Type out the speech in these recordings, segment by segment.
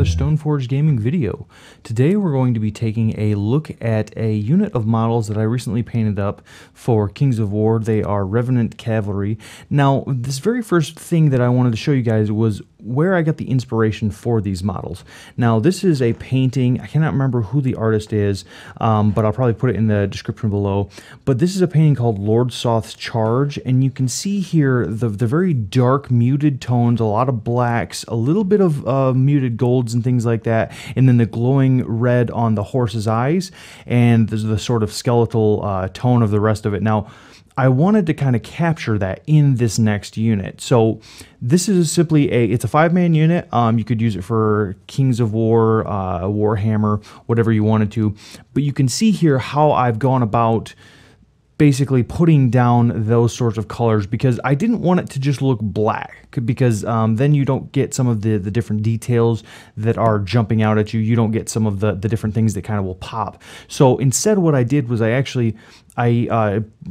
another Stoneforge gaming video. Today we're going to be taking a look at a unit of models that I recently painted up for Kings of War. They are Revenant Cavalry. Now, this very first thing that I wanted to show you guys was where I got the inspiration for these models. Now, this is a painting. I cannot remember who the artist is, but I'll probably put it in the description below. But this is a painting called Lord Soth's Charge, and you can see here the very dark, muted tones, a lot of blacks, a little bit of muted golds and things like that, and then the glowing red on the horse's eyes, and the sort of skeletal tone of the rest of it. Now, I wanted to kind of capture that in this next unit. So this is simply it's a 5-man unit. You could use it for Kings of War, Warhammer, whatever you wanted to. But you can see here how I've gone about basically putting down those sorts of colors, because I didn't want it to just look black, because then you don't get some of the different details that are jumping out at you. You don't get some of the different things that kind of will pop. So instead what I did was I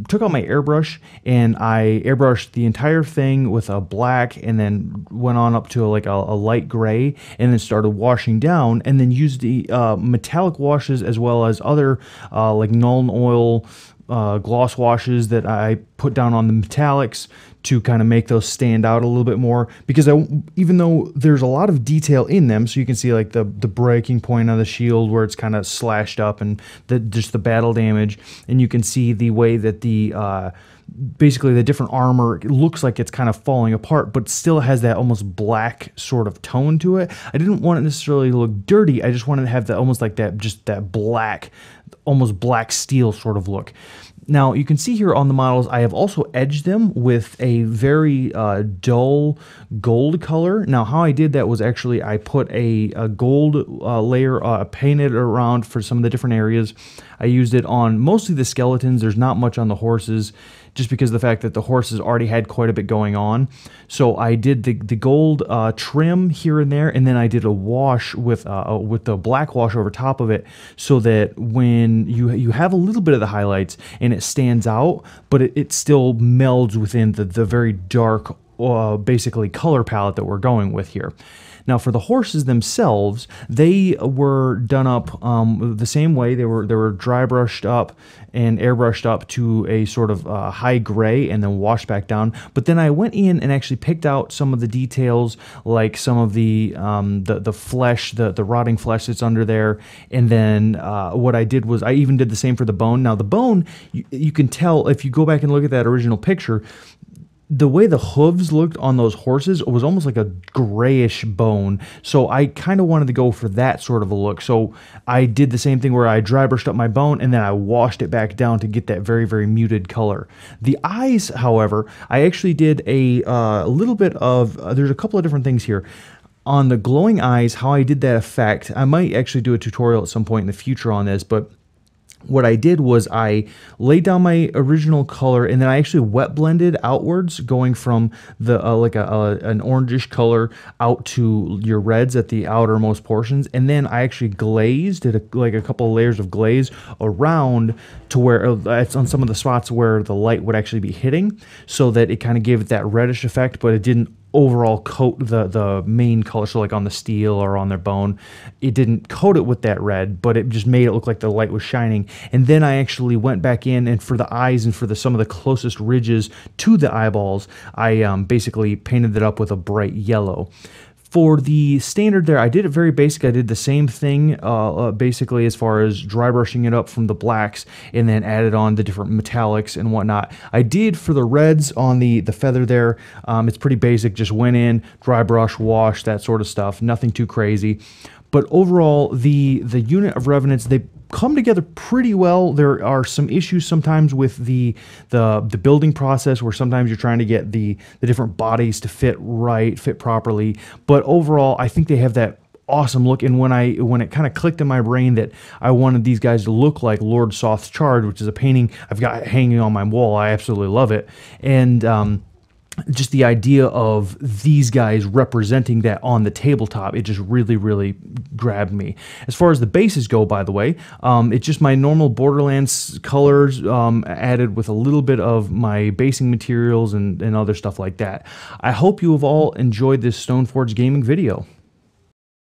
took out my airbrush and I airbrushed the entire thing with a black, and then went on up to like a light gray, and then started washing down, and then used the metallic washes as well as other like Nuln Oil gloss washes that I put down on the metallics to kind of make those stand out a little bit more, because even though there's a lot of detail in them, so you can see like the breaking point on the shield where it's kind of slashed up, and just the battle damage, and you can see the way that the basically the different armor, it looks like it's kind of falling apart, but still has that almost black sort of tone to it. I didn't want it necessarily to look dirty. I just wanted to have that almost like that, just that black, almost black steel sort of look. Now, you can see here on the models, I have also edged them with a very dull gold color. Now, how I did that was actually I put a gold layer painted around for some of the different areas. I used it on mostly the skeletons. There's not much on the horses, just because of the fact that the horses already had quite a bit going on. So I did the gold trim here and there, and then I did a wash with the black wash over top of it, so that when you have a little bit of the highlights and it stands out, but it still melds within the very dark basically color palette that we're going with here. Now, for the horses themselves, they were done up the same way. They were dry brushed up and airbrushed up to a sort of high gray, and then washed back down. But then I went in and actually picked out some of the details, like some of the flesh, the rotting flesh that's under there. And then what I did was I even did the same for the bone. Now, the bone, you can tell if you go back and look at that original picture, the way the hooves looked on those horses was almost like a grayish bone. So I kind of wanted to go for that sort of a look. So I did the same thing where I dry brushed up my bone, and then I washed it back down to get that very, very muted color. The eyes, however, I actually did a little bit of, there's a couple of different things here. On the glowing eyes, how I did that effect, I might actually do a tutorial at some point in the future on this, but what I did was I laid down my original color, and then I actually wet blended outwards, going from the like an orangish color out to your reds at the outermost portions, and then I actually glazed, did like a couple of layers of glaze around to where it's on some of the spots where the light would actually be hitting, so that it kind of gave it that reddish effect, but it didn't overall coat the main color. So like on the steel or on their bone, it didn't coat it with that red, but it just made it look like the light was shining. And then I actually went back in, and for the eyes and for some of the closest ridges to the eyeballs, I basically painted it up with a bright yellow. For the standard there, I did it very basic. I did the same thing basically as far as dry brushing it up from the blacks, and then added on the different metallics and whatnot. I did for the reds on the feather there. It's pretty basic. Just went in, dry brush, wash, that sort of stuff. Nothing too crazy. But overall, the unit of Revenants, they come together pretty well. There are some issues sometimes with the building process, where sometimes you're trying to get the different bodies to fit properly. But overall, I think they have that awesome look. And when it kind of clicked in my brain that I wanted these guys to look like Lord Soth's Charge, which is a painting I've got hanging on my wall, I absolutely love it. And just the idea of these guys representing that on the tabletop, it just really, really grabbed me. As far as the bases go, by the way, it's just my normal Borderlands colors added with a little bit of my basing materials and other stuff like that. I hope you have all enjoyed this Stoneforge gaming video.